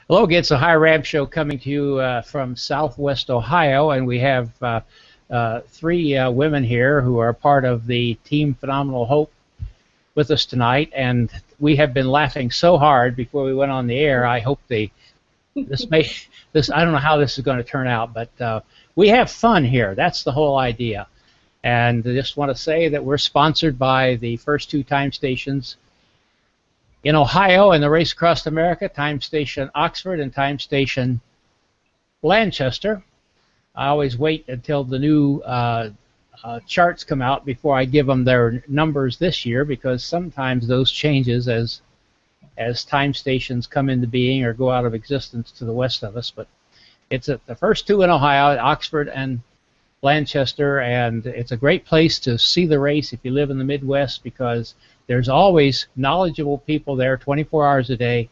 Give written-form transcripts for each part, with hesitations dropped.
Hello, again, it's the OhioRAAM show coming to you from Southwest Ohio, and we have three women here who are part of the Team Phenomenal Hope with us tonight, and we have been laughing so hard before we went on the air. I hope I don't know how this is going to turn out, but we have fun here. That's the whole idea. And I just want to say that we're sponsored by the first two time stations in Ohio and the Race Across America, Time Station Oxford and Time Station Lancaster. I always wait until the new charts come out before I give them their numbers this year, because sometimes those changes as time stations come into being or go out of existence to the west of us. But it's at the first two in Ohio, Oxford and Lancaster, and it's a great place to see the race if you live in the Midwest, because there's always knowledgeable people there 24 hours a day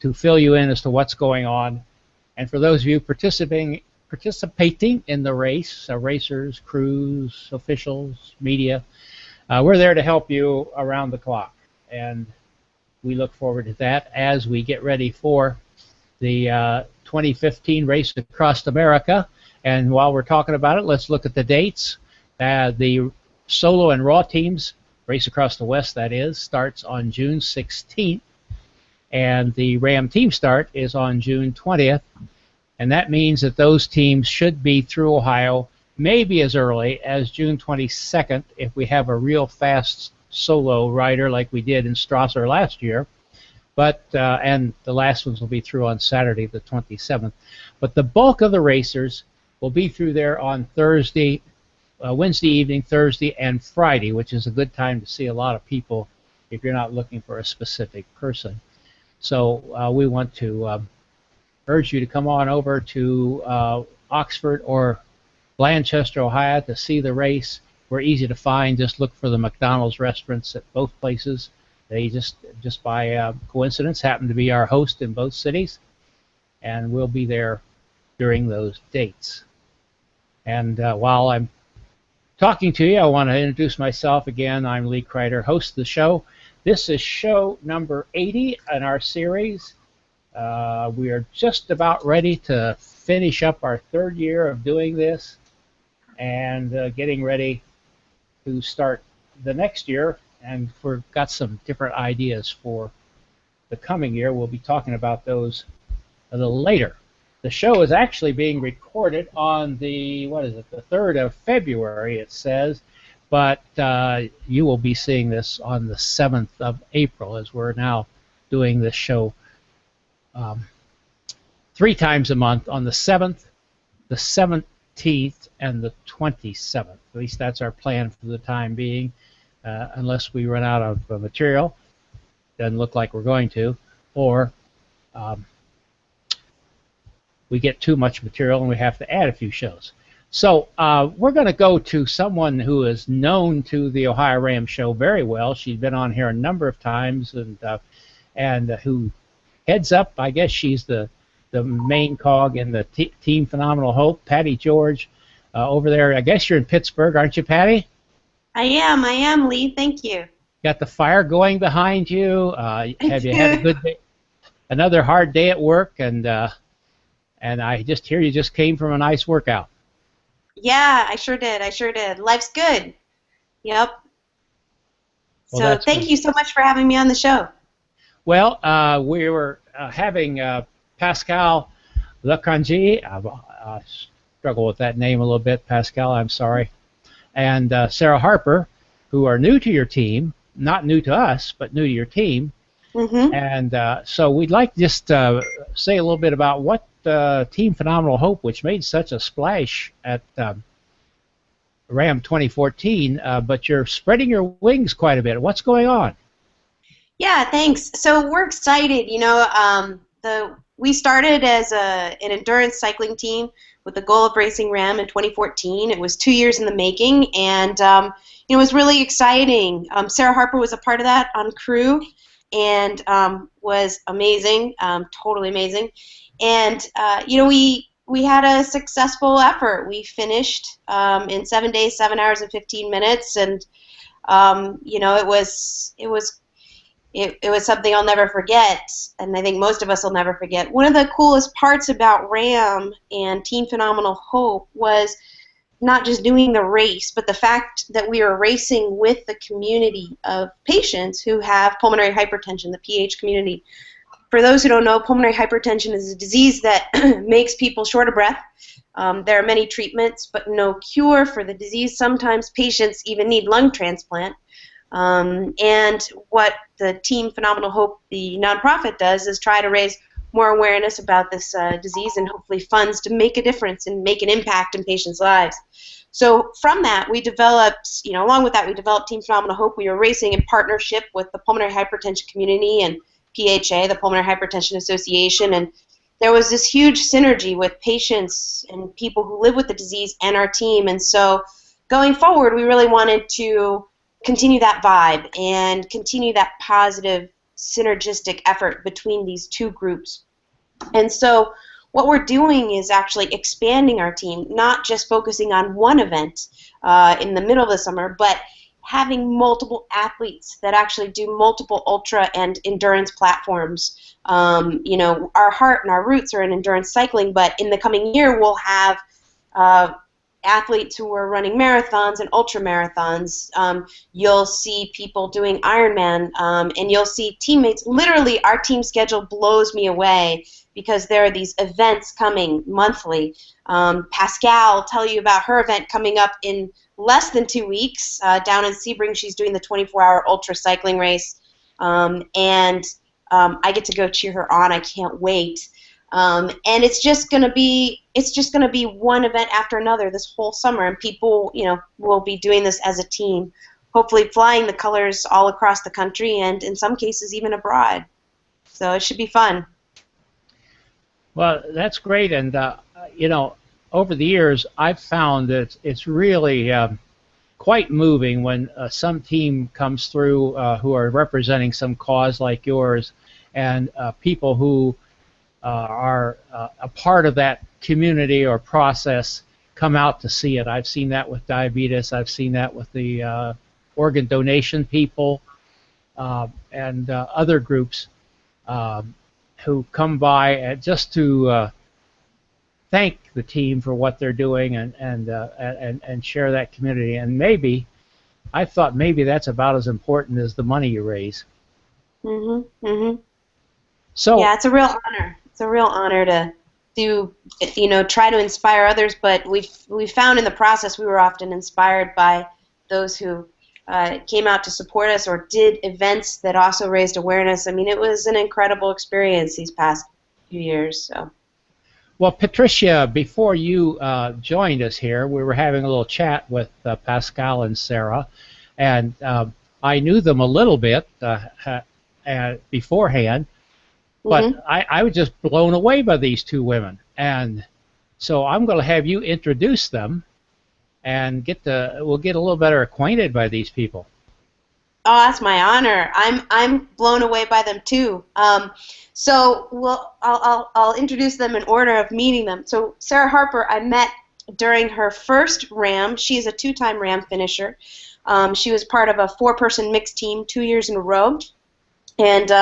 to fill you in as to what's going on. And for those of you participating in the race, racers, crews, officials, media, we're there to help you around the clock. And we look forward to that as we get ready for the 2015 Race Across America. And while we're talking about it, let's look at the dates. The solo and raw teams, Race Across the West, that is, starts on June 16th, and the RAM team start is on June 20th, and that means that those teams should be through Ohio maybe as early as June 22nd if we have a real fast solo rider like we did in Strasser last year. But and the last ones will be through on Saturday the 27th. But the bulk of the racers will be through there on Thursday, Wednesday evening, Thursday, and Friday, which is a good time to see a lot of people if you're not looking for a specific person. So we want to urge you to come on over to Oxford or Lancaster, Ohio to see the race. We're easy to find. Just look for the McDonald's restaurants at both places. They just by coincidence happen to be our host in both cities, and we'll be there during those dates. And while I'm talking to you, I want to introduce myself again. I'm Lee Kreider, host of the show. This is show number 80 in our series. We are just about ready to finish up our third year of doing this and getting ready to start the next year. And we've got some different ideas for the coming year. We'll be talking about those a little later. The show is actually being recorded on the, the 3rd of February, it says, but you will be seeing this on the 7th of April, as we're now doing this show 3 times a month, on the 7th, the 17th, and the 27th. At least that's our plan for the time being, unless we run out of material. Doesn't look like we're going to, or we get too much material and we have to add a few shows. So we're going to go to someone who is known to the OhioRAAM show very well. She's been on here a number of times, and who heads up, I guess she's the main cog in the Team Phenomenal Hope, Patty George, over there. I guess you're in Pittsburgh, aren't you, Patty? I am, Lee. Thank you. Got the fire going behind you. Have you had a good day? Another hard day at work, and I just hear you just came from a nice workout. Yeah, I sure did. Life's good. Yep. Well, so thank you so much for having me on the show. Well, we were having Pascale Lercangee. I struggle with that name a little bit, Pascale, I'm sorry. And Sara Harper, who are new to your team, not new to us, but new to your team. Mm-hmm. And so we'd like to just say a little bit about what Team Phenomenal Hope, which made such a splash at RAM 2014, but you're spreading your wings quite a bit. What's going on? Yeah, thanks. So we're excited. You know, we started as an endurance cycling team with the goal of racing RAM in 2014. It was 2 years in the making, and it was really exciting. Sara Harper was a part of that on crew, and was amazing, totally amazing. And we had a successful effort. We finished in 7 days, 7 hours and 15 minutes, and it was it was something I'll never forget, and I think most of us will never forget. One of the coolest parts about RAM and Team Phenomenal Hope was not just doing the race, but the fact that we were racing with the community of patients who have pulmonary hypertension, the PH community. For those who don't know, pulmonary hypertension is a disease that makes people short of breath. There are many treatments, but no cure for the disease. Sometimes patients even need lung transplant. And what the Team Phenomenal Hope, the nonprofit, does is try to raise more awareness about this disease and hopefully funds to make a difference and make an impact in patients' lives. So from that, we developed, along with that, we developed Team Phenomenal Hope. We were racing in partnership with the pulmonary hypertension community and PHA, the Pulmonary Hypertension Association, and there was this huge synergy with patients and people who live with the disease and our team. And so going forward, we really wanted to continue that vibe and continue that positive synergistic effort between these two groups. And so what we're doing is actually expanding our team, not just focusing on one event in the middle of the summer, but having multiple athletes that actually do multiple ultra and endurance platforms. Our heart and our roots are in endurance cycling, but in the coming year we'll have athletes who are running marathons and ultra marathons. You'll see people doing Ironman, and you'll see teammates. Literally, our team schedule blows me away because there are these events coming monthly. Pascale will tell you about her event coming up in less than 2 weeks down in Sebring. She's doing the 24-hour ultra cycling race, and I get to go cheer her on. I can't wait. And it's just going to be one event after another this whole summer, and people will be doing this as a team, hopefully flying the colors all across the country and in some cases even abroad. So it should be fun. Well, that's great, and over the years I've found that it's really quite moving when some team comes through who are representing some cause like yours, and people who are a part of that community or process come out to see it. I've seen that with diabetes. I've seen that with the organ donation people and other groups who come by just to thank the team for what they're doing and share that community. And maybe I thought maybe that's about as important as the money you raise. So yeah, it's a real honor. It's a real honor to try to inspire others, but we found in the process we were often inspired by those who came out to support us or did events that also raised awareness. I mean, it was an incredible experience these past few years. So. Well, Patricia, before you joined us here, we were having a little chat with Pascale and Sara, and I knew them a little bit beforehand. But I was just blown away by these two women, and so I'm going to have you introduce them, and we'll get a little better acquainted by these people. Oh, that's my honor. I'm blown away by them too. So I'll introduce them in order of meeting them. So Sara Harper, I met during her first RAM. She is a 2-time RAM finisher. She was part of a 4-person mixed team 2 years in a row, and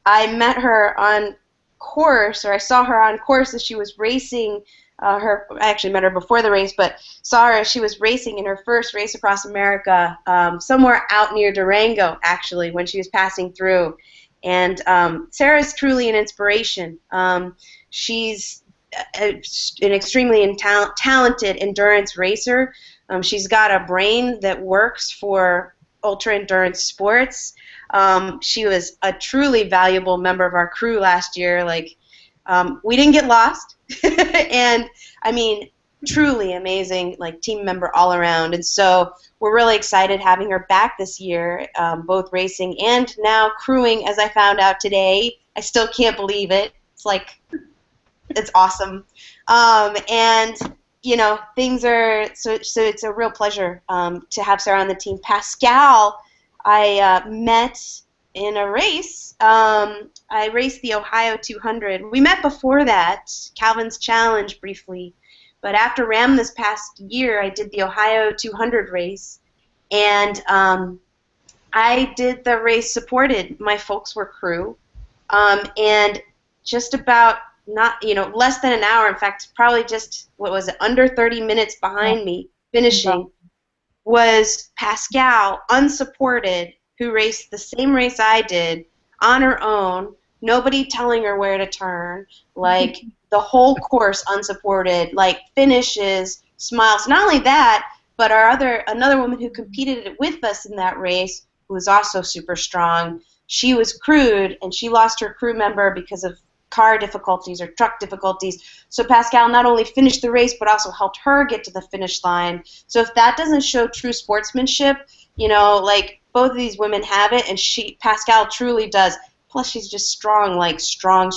I met her on course, or I saw her on course as she was racing I actually met her before the race, but saw her as she was racing in her first race across America, somewhere out near Durango, actually, when she was passing through. And Sara is truly an inspiration. She's an extremely talented endurance racer. She's got a brain that works for ultra-endurance sports. She was a truly valuable member of our crew last year. We didn't get lost, and I mean, truly amazing, team member all around. And so we're really excited having her back this year, both racing and now crewing. As I found out today, I still can't believe it. It's awesome, and things are so it's a real pleasure to have Sara on the team. Pascale, I met in a race. I raced the Ohio 200. We met before that, Calvin's Challenge briefly, but after RAM this past year, I did the Ohio 200 race, and I did the race supported. My folks were crew, and just about less than an hour. In fact, probably just what was it, under 30 minutes behind me finishing was Pascale, unsupported, who raced the same race I did on her own, nobody telling her where to turn, like the whole course unsupported, like finishes, smiles. Not only that, but another woman who competed with us in that race, who was also super strong, she was crewed, and she lost her crew member because of car difficulties or truck difficulties. So Pascale not only finished the race, but also helped her get to the finish line. So if that doesn't show true sportsmanship, like both of these women have it, and Pascale truly does. Plus, she's just strong, like strong.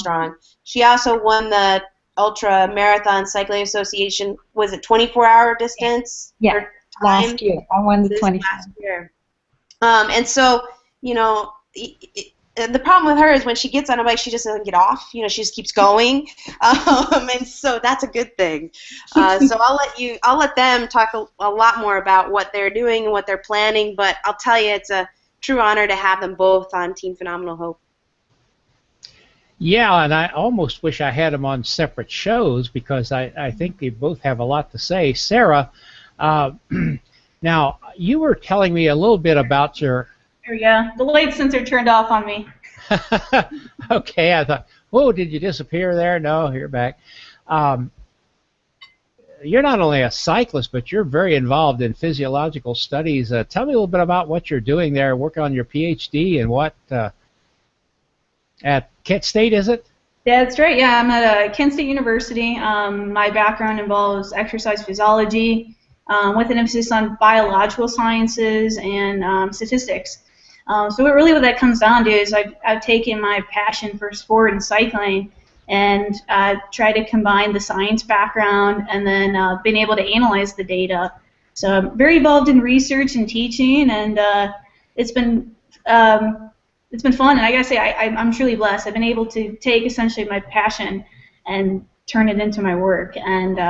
She also won the Ultra Marathon Cycling Association. Was it 24-hour distance? Yeah, last year. I won the 24. Last year. And so, the problem with her is when she gets on a bike, she just doesn't get off. She just keeps going, and so that's a good thing. So I'll let them talk a lot more about what they're doing and what they're planning. But I'll tell you, it's a true honor to have them both on Team Phenomenal Hope. Yeah, and I almost wish I had them on separate shows because I think they both have a lot to say. Sara, now you were telling me a little bit about your. There we go. The light sensor turned off on me. Okay, I thought, whoa, did you disappear there? No, you're back. You're not only a cyclist, but you're very involved in physiological studies. Tell me a little bit about what you're doing there, working on your PhD and what at Kent State, is it? Yeah, that's right. Yeah, I'm at Kent State University. My background involves exercise physiology with an emphasis on biological sciences and statistics. So what that comes down to is I've taken my passion for sport and cycling and tried to combine the science background and then been able to analyze the data. So I'm very involved in research and teaching, and it's been fun. And I gotta say, I'm truly blessed. I've been able to take essentially my passion and turn it into my work, and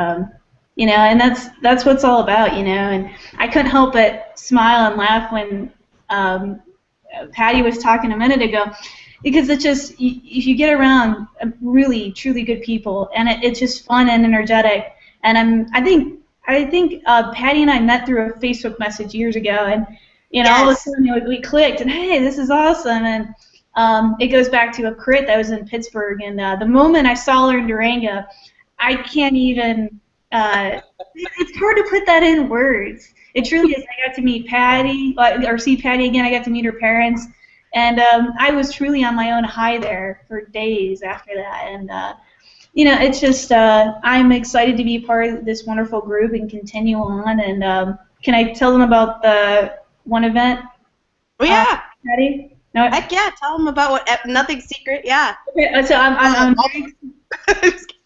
and that's what it's all about, And I couldn't help but smile and laugh when Patty was talking a minute ago, because it's just if you get around really truly good people, and it's just fun and energetic. And I think Patty and I met through a Facebook message years ago, and Yes. all of a sudden we clicked, and hey, this is awesome. And it goes back to a crit that was in Pittsburgh, and the moment I saw her in Durango, I can't even. It's hard to put that in words. It truly is. I got to meet Patty, or see Patty again. I got to meet her parents, and I was truly on my own high there for days after that. And it's just I'm excited to be part of this wonderful group and continue on. And can I tell them about the one event? Oh yeah, Patty? No. Heck yeah! Tell them about Nothing Secret. Yeah. Okay, so I'm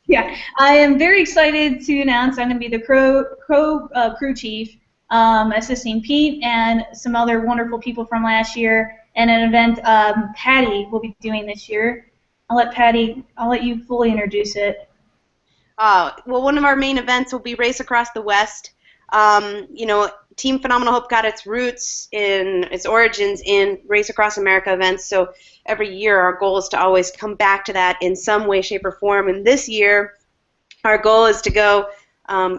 yeah, I am very excited to announce I'm going to be the crew chief, assisting Pete and some other wonderful people from last year, and an event Patty will be doing this year. I'll let you fully introduce it. Well, one of our main events will be Race Across the West. Team Phenomenal Hope got its origins in Race Across America events, so every year our goal is to always come back to that in some way, shape, or form. And this year, our goal is to go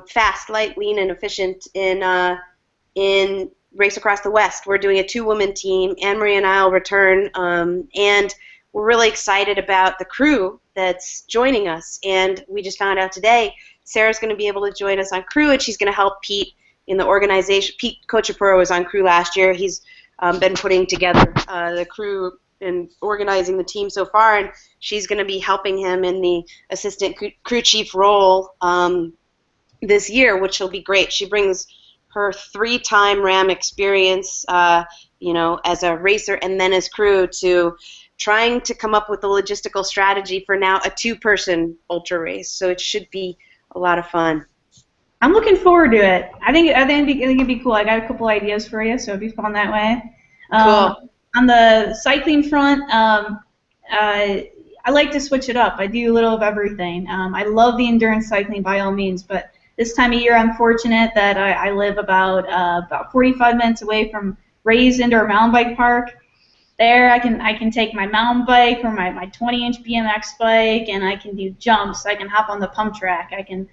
fast, light, lean, and efficient in Race Across the West. We're doing a 2-woman team. Anne-Marie and I will return, and we're really excited about the crew that's joining us. And we just found out today Sarah's going to be able to join us on crew, and she's going to help Pete in the organization. Pete Cochipuro was on crew last year. He's been putting together the crew and organizing the team so far, and she's going to be helping him in the assistant crew chief role this year, which will be great. She brings her 3-time RAM experience, as a racer and then as crew, to trying to come up with a logistical strategy for now a 2-person ultra race. So it should be a lot of fun. I'm looking forward to it. I think it'd be cool. I got a couple ideas for you, so it'd be fun that way. Cool. On the cycling front, I like to switch it up. I do a little of everything. I love the endurance cycling by all means, but this time of year I'm fortunate that I live about 45 minutes away from Rays Indoor Mountain Bike Park. There, I can take my mountain bike or my 20-inch BMX bike, and I can do jumps. I can hop on the pump track. I can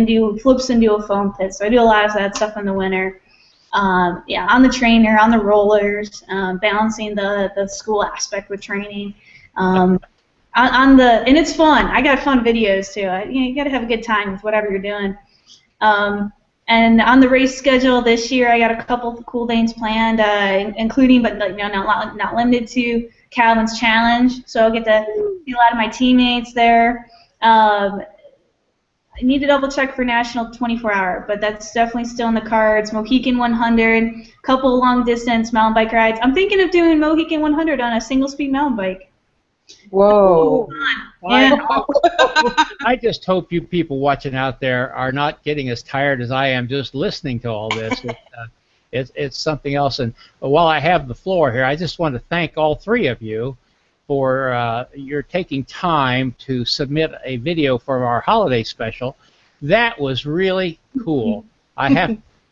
do flips and do a foam pit. So I do a lot of that stuff in the winter. Yeah, on the trainer, on the rollers, balancing the school aspect with training. And it's fun. I got fun videos too. You got to have a good time with whatever you're doing. And on the race schedule this year, I got a couple of cool things planned, including, but not limited to, Calvin's Challenge. So I'll get to see a lot of my teammates there. I need to double check for National 24-hour, but that's definitely still in the cards. Mohican 100, couple long distance mountain bike rides. I'm thinking of doing Mohican 100 on a single speed mountain bike. Whoa. Yeah. I just hope you people watching out there are not getting as tired as I am just listening to all this. It's something else. And while I have the floor here, I just want to thank all three of you for your taking time to submit a video for our holiday special. That was really cool.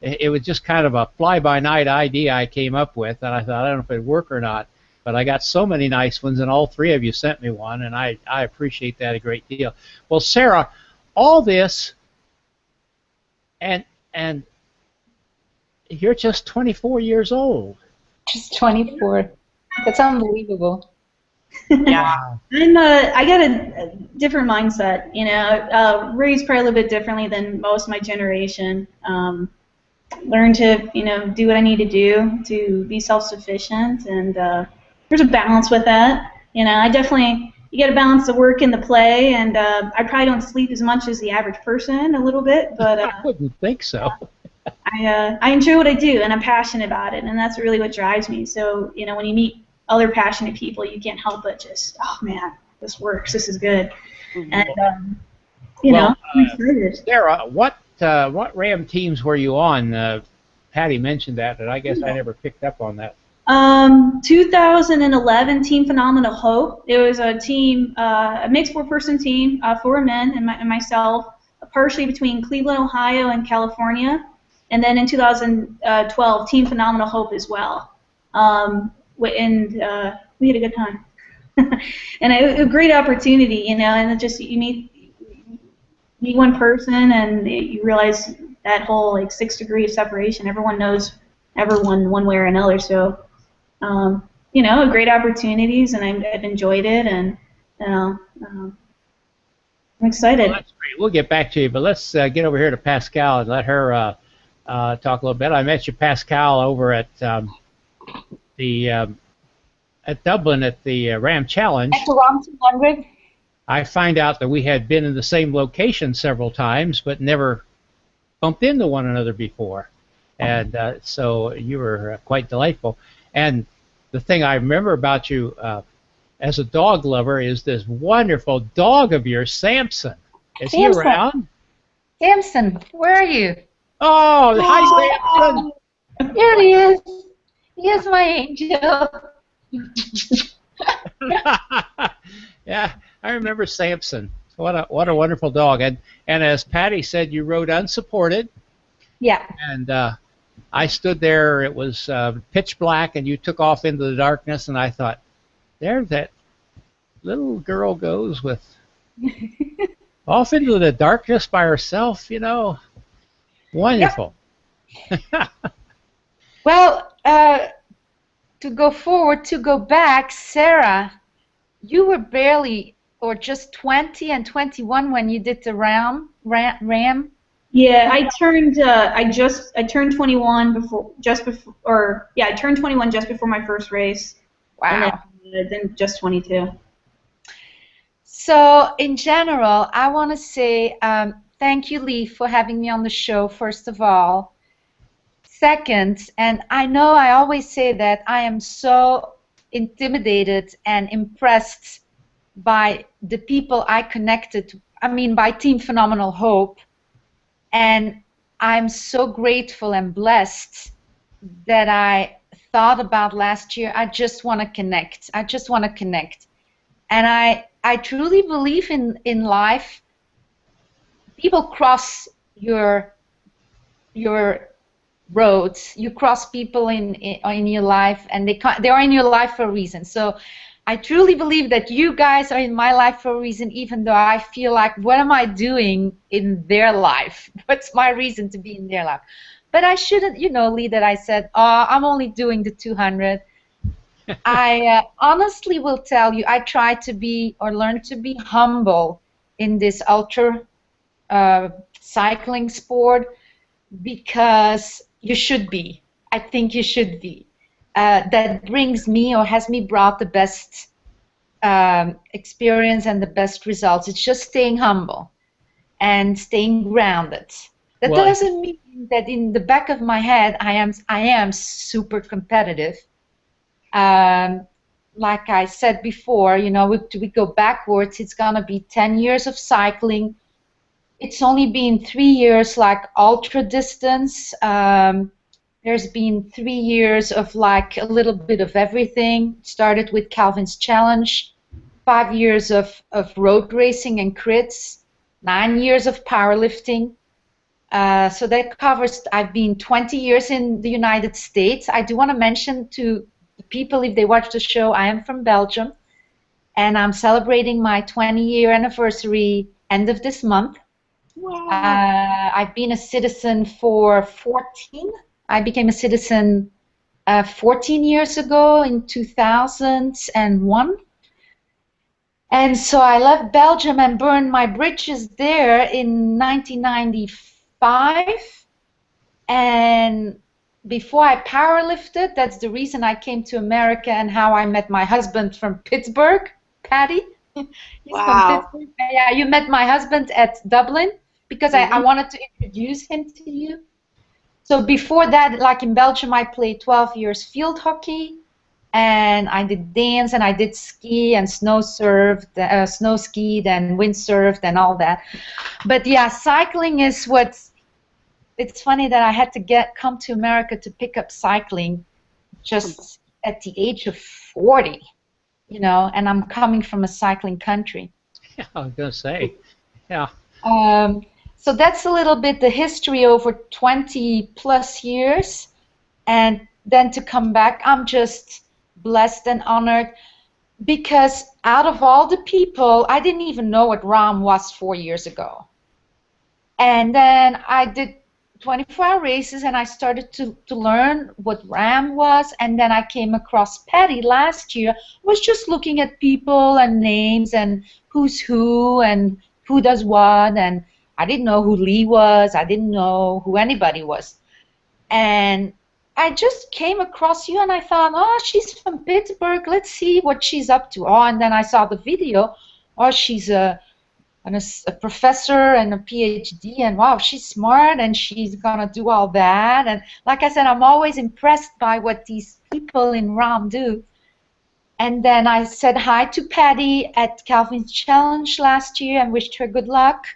It was just kind of a fly-by-night idea I came up with, and I thought, I don't know if it'd work or not. But I got so many nice ones, and all three of you sent me one, and I appreciate that a great deal. Well, Sara, all this, and you're just 24 years old. Just 24. That's unbelievable. Yeah, I got a different mindset. Raised probably a little bit differently than most of my generation. Learn to do what I need to do to be self-sufficient, and there's a balance with that. You got to balance the work and the play, and I probably don't sleep as much as the average person, a little bit, but I wouldn't think so. I enjoy what I do, and I'm passionate about it, and that's really what drives me. So when you meet other passionate people, you can't help but just, oh man, this works, this is good, and I'm excited. Sara, what RAM teams were you on? Patty mentioned that, and I guess I never picked up on that. 2011 Team Phenomenal Hope. It was a team, a mixed four-person team, 4 men and myself, partially between Cleveland, Ohio, and California. And then in 2012, Team Phenomenal Hope as well. And we had a good time. And a great opportunity, and it just you meet one person and you realize that whole 6 degree of separation. Everyone knows everyone one way or another. So. Great opportunities, and I've enjoyed it, and I'm excited. Well, that's great. We'll get back to you, but let's get over here to Pascale and let her talk a little bit. I met you, Pascale, over at Dublin at the RAM Challenge. At the RAAM 200. I find out that we had been in the same location several times, but never bumped into one another before, and so you were quite delightful. And the thing I remember about you as a dog lover is this wonderful dog of yours, Samson. Is he around? Samson, where are you? Oh, hi, Samson. Here he is. He is my angel. Yeah, I remember Samson. What a wonderful dog. And as Patty said, you rode unsupported. Yeah. And I stood there, it was pitch black, and you took off into the darkness, and I thought, there that little girl goes with off into the darkness by herself, Wonderful. Yep. Well, to go forward, to go back, Sara, you were barely, or just 20 and 21 when you did the RAM. Yeah, I turned 21 I turned 21 just before my first race. Wow. And then just 22. So in general, I want to say thank you, Lee, for having me on the show, first of all. Second, and I know I always say that I am so intimidated and impressed by the people I connected to, by Team Phenomenal Hope. And I'm so grateful and blessed that I thought about last year, I just want to connect. I just want to connect. And I truly believe in life, people cross your roads. You cross people in your life, and they are in your life for a reason. So I truly believe that you guys are in my life for a reason, even though I feel like, what am I doing in their life? What's my reason to be in their life? But I shouldn't, Lee, that I said, oh, I'm only doing the 200. I honestly will tell you, I try to be or learn to be humble in this ultra cycling sport, because you should be. I think you should be. That brings me or has me brought the best experience and the best results. It's just staying humble and staying grounded. That doesn't mean that in the back of my head I am super competitive. Like I said before, we go backwards, it's gonna be 10 years of cycling. It's only been 3 years like ultra distance. There's been 3 years of like a little bit of everything. Started with Calvin's Challenge, 5 years of road racing and crits, 9 years of powerlifting. So that covers, I've been 20 years in the United States. I do want to mention to the people, if they watch the show, I am from Belgium, and I'm celebrating my 20-year anniversary end of this month. Wow. I've been a citizen for 14. I became a citizen 14 years ago in 2001. And so I left Belgium and burned my bridges there in 1995. And before I powerlifted, that's the reason I came to America and how I met my husband from Pittsburgh, Patty. He's wow. from Pittsburgh. Yeah, you met my husband at Dublin because I wanted to introduce him to you. So before that, like in Belgium, I played 12 years field hockey, and I did dance, and I did ski and snow surfed, snow skied and windsurfed and all that. But yeah, cycling is what's. It's funny that I had to come to America to pick up cycling just at the age of 40, and I'm coming from a cycling country. Yeah, I was going to say, yeah. So that's a little bit the history over 20 plus years, and then to come back, I'm just blessed and honored, because out of all the people, I didn't even know what RAAM was 4 years ago. And then I did 24-hour races, and I started to learn what RAAM was, and then I came across Patty last year. I was just looking at people and names and who's who and who does what, and I didn't know who Lee was. I didn't know who anybody was. And I just came across you, and I thought, oh, she's from Pittsburgh. Let's see what she's up to. Oh, and then I saw the video. Oh, she's a professor and a PhD, and wow, she's smart, and she's going to do all that. And like I said, I'm always impressed by what these people in RAAM do. And then I said hi to Patty at Calvin's Challenge last year and wished her good luck.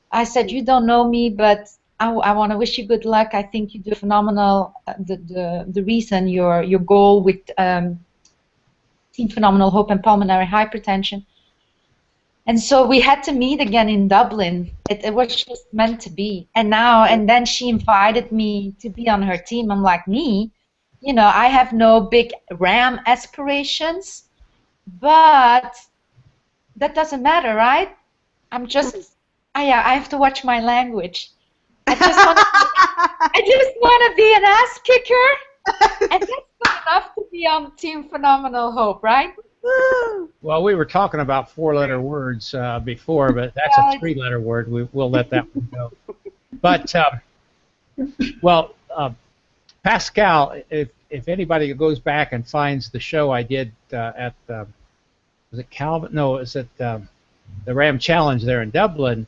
I said, you don't know me, but I want to wish you good luck. I think you do phenomenal. The reason your goal with Team Phenomenal Hope and pulmonary hypertension. And so we had to meet again in Dublin. It was just meant to be. And then she invited me to be on her team. I'm like, me? I have no big RAAM aspirations, but that doesn't matter, right? I'm just, I have to watch my language. I just want to be an ass kicker, and that's good enough to be on Team Phenomenal Hope, right? Well, we were talking about 4-letter words before, but that's a 3-letter word. We'll let that one go. But, Pascale, if anybody goes back and finds the show I did at, was it Calvin? No, it was at the RAAM Challenge there in Dublin.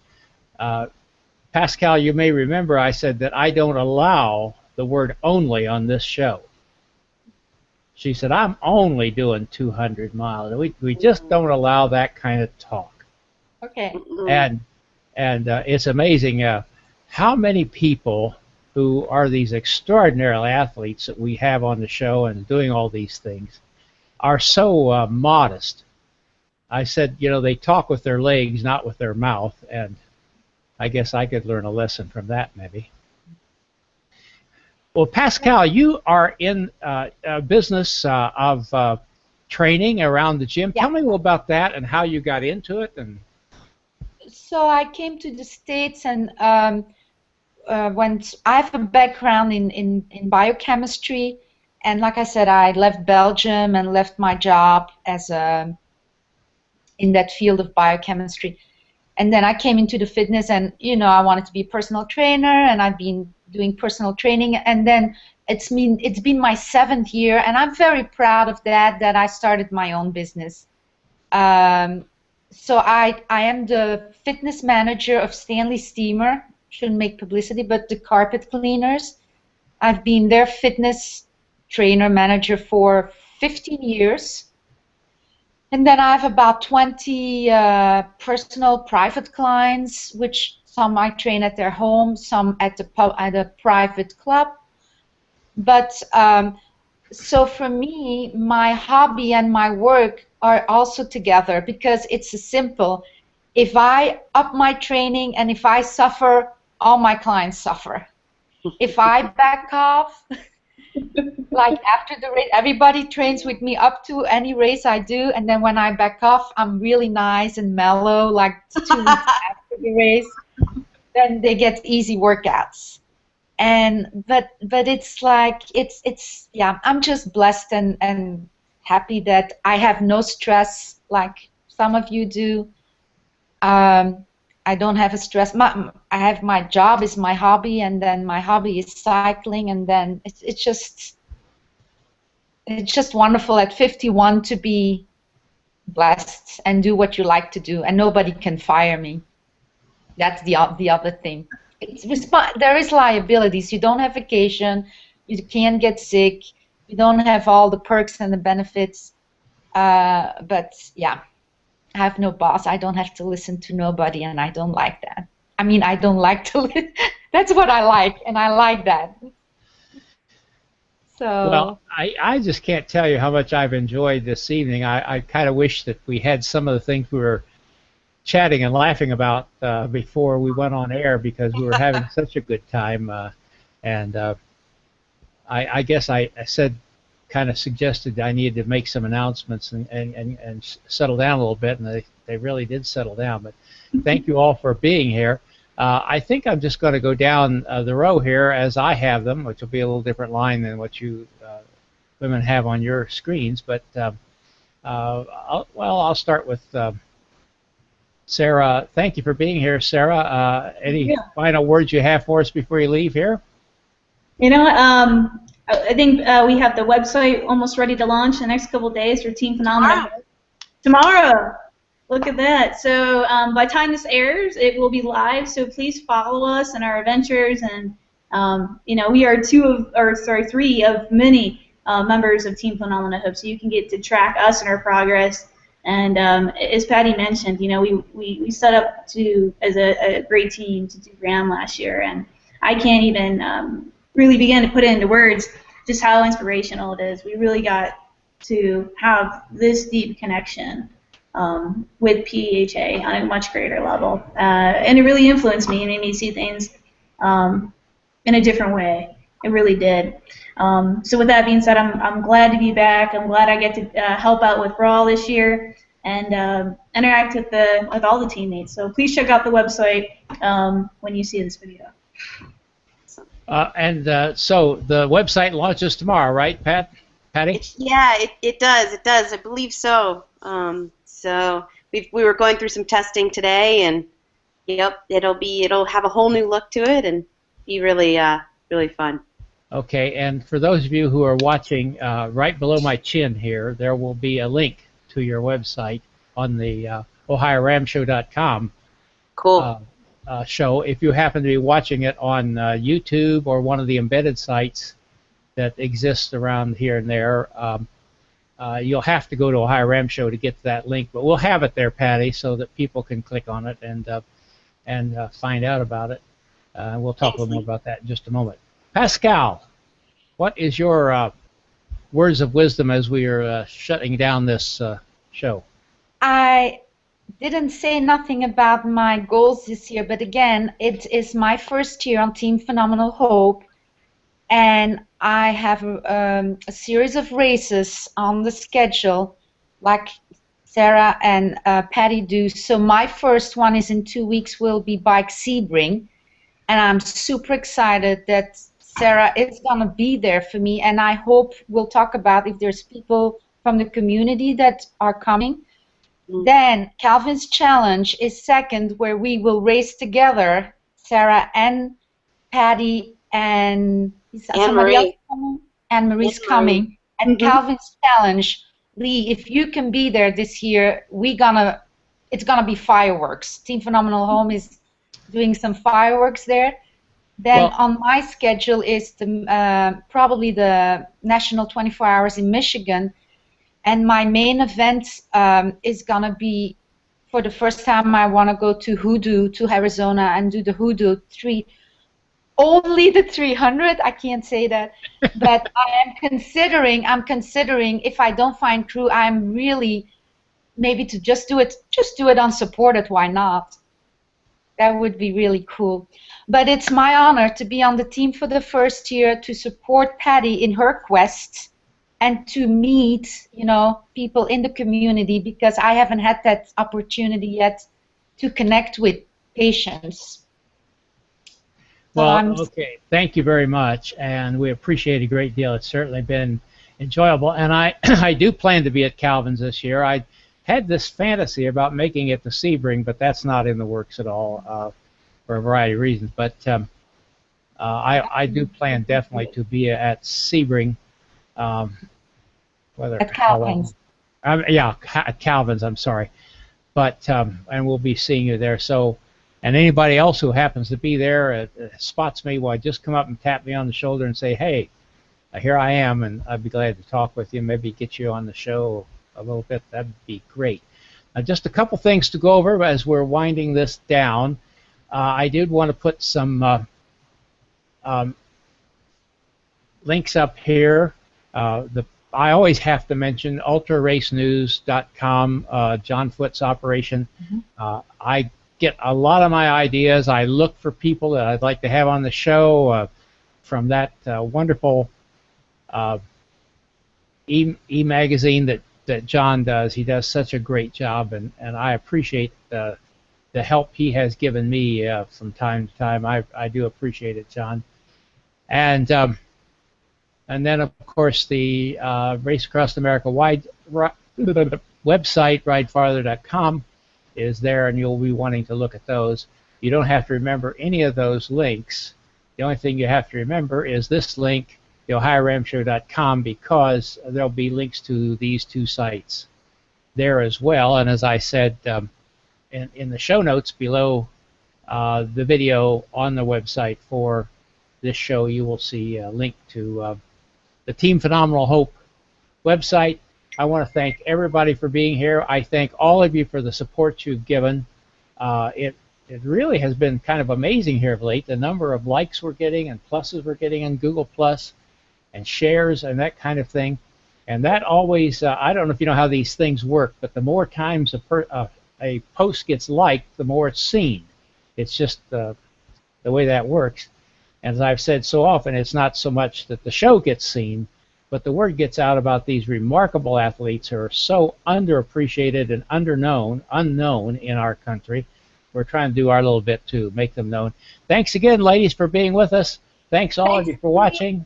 Pascale, you may remember I said that I don't allow the word only on this show. She said, I'm only doing 200 miles. We just don't allow that kind of talk. Okay. And it's amazing how many people who are these extraordinary athletes that we have on the show and doing all these things are so modest. I said, they talk with their legs, not with their mouth, and I guess I could learn a lesson from that, maybe. Well, Pascale, you are in a business of training around the gym. Yeah. Tell me a little about that and how you got into it. And So I came to the States and I have a background in biochemistry, and like I said, I left Belgium and left my job as in that field of biochemistry. And then I came into the fitness, and I wanted to be a personal trainer, and I've been doing personal training, and then it's been my 7th year, and I'm very proud of that I started my own business. So I am the fitness manager of Stanley Steamer. Shouldn't make publicity, but the carpet cleaners. I've been their fitness trainer manager for 15 years. And then I have about 20 personal private clients, which some I train at their home, some at a private club. But so for me, my hobby and my work are also together because it's simple. If I up my training and if I suffer, all my clients suffer. If I back off, like after the race, everybody trains with me up to any race I do, and then when I back off, I'm really nice and mellow, like 2 weeks after the race. Then they get easy workouts. But it's like it's yeah, I'm just blessed and happy that I have no stress like some of you do. I don't have a stress. I have my job is my hobby, and then my hobby is cycling, and then it's just wonderful at 51 to be blessed and do what you like to do, and nobody can fire me. That's the other thing. There is liabilities. You don't have vacation. You can get sick. You don't have all the perks and the benefits. But yeah, I have no boss. I don't have to listen to nobody, and I don't like that. I mean, I don't like to listen. That's what I like, and I like that. So. Well, I just can't tell you how much I've enjoyed this evening. I kind of wish that we had some of the things we were chatting and laughing about before we went on air, because we were having such a good time. I guess I said, kind of suggested I needed to make some announcements and settle down a little bit, and they really did settle down. But thank you all for being here. I think I'm just going to go down the row here as I have them, which will be a little different line than what you women have on your screens. But I'll start with Sara. Thank you for being here, Sara. Any final words you have for us before you leave here? I think we have the website almost ready to launch in the next couple of days for Team Phenomena. Tomorrow. Look at that. So by the time this airs, it will be live. So please follow us in our adventures. And we are three of many members of Team Phenomena Hub. So you can get to track us and our progress. And as Patty mentioned, we set up as a great team to do RAM last year, and I can't even really begin to put it into words just how inspirational it is. We really got to have this deep connection with PHA on a much greater level, and it really influenced me and made me see things in a different way. It really did. So with that being said, I'm glad to be back. I'm glad I get to help out with Brawl this year and interact with all the teammates. So please check out the website when you see this video. So the website launches tomorrow, right, Patty? It does. It does. I believe so. So we were going through some testing today, and it'll have a whole new look to it and be really fun. Okay, and for those of you who are watching, right below my chin here, there will be a link to your website on the OhioRAAMshow.com Cool. show. If you happen to be watching it on YouTube or one of the embedded sites that exist around here and there, you'll have to go to OhioRAAM Show to get to that link. But we'll have it there, Patty, so that people can click on it and find out about it. We'll talk a little more about that in just a moment. Pascale, what is your words of wisdom as we are shutting down this show? I didn't say nothing about my goals this year, but again, it is my first year on Team Phenomenal Hope, and I have a series of races on the schedule, like Sarah and Patty do. So my first one is in 2 weeks, will be Bike Sebring, and I'm super excited that Sarah is going to be there for me, and I hope we'll talk about if there's people from the community that are coming. Then Calvin's Challenge is second, where we will race together, Sarah and Patty and somebody else coming? Anne-Marie's coming. And Calvin's Challenge, Lee, if you can be there this year, it's gonna be fireworks. Team Phenomenal Home is doing some fireworks there. Then on my schedule is probably the National 24 Hours in Michigan. And my main event is going to be, for the first time, I want to go to Hoodoo, to Arizona, and do the Hoodoo 3. Only the 300, I can't say that. But I'm considering, if I don't find crew, I'm really, maybe to just do it unsupported, why not? That would be really cool. But it's my honor to be on the team for the first year, to support Patty in her quest, and to meet, people in the community, because I haven't had that opportunity yet to connect with patients. Well, okay, thank you very much, and we appreciate it a great deal. It's certainly been enjoyable, and I I do plan to be at Calvin's this year. I had this fantasy about making it to Sebring, but that's not in the works at all for a variety of reasons. But I do plan definitely to be at Sebring. At Calvin's. Yeah, at Calvin's, I'm sorry. But, and we'll be seeing you there. So, and anybody else who happens to be there, spots me, well, just come up and tap me on the shoulder and say, hey, here I am, and I'd be glad to talk with you, maybe get you on the show a little bit. That'd be great. Just a couple things to go over as we're winding this down. I did want to put some links up here. I always have to mention ultraracenews.com, John Foot's operation. I get a lot of my ideas. I look for people that I'd like to have on the show from that wonderful e-magazine that John does. He does such a great job, and I appreciate the help he has given me from time to time. I do appreciate it, John. And then, of course, the Race Across America website, ridefarther.com, is there, and you'll be wanting to look at those. You don't have to remember any of those links. The only thing you have to remember is this link, the OhioRAAMshow.com, because there'll be links to these two sites there as well. And as I said, in the show notes below the video on the website for this show, you will see a link to the Team Phenomenal Hope website. I want to thank everybody for being here. I thank all of you for the support you've given. It really has been kind of amazing here of late, the number of likes we're getting and pluses we're getting on Google Plus and shares and that kind of thing. And that always, I don't know if you know how these things work, but the more times a post gets liked, the more it's seen. It's just the way that works. And as I've said so often, it's not so much that the show gets seen, but the word gets out about these remarkable athletes who are so underappreciated and unknown in our country. We're trying to do our little bit to make them known. Thanks again, ladies, for being with us. Thanks all of you for watching.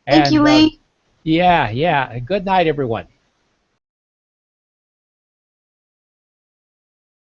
Thank you, Lee. Yeah. Good night, everyone.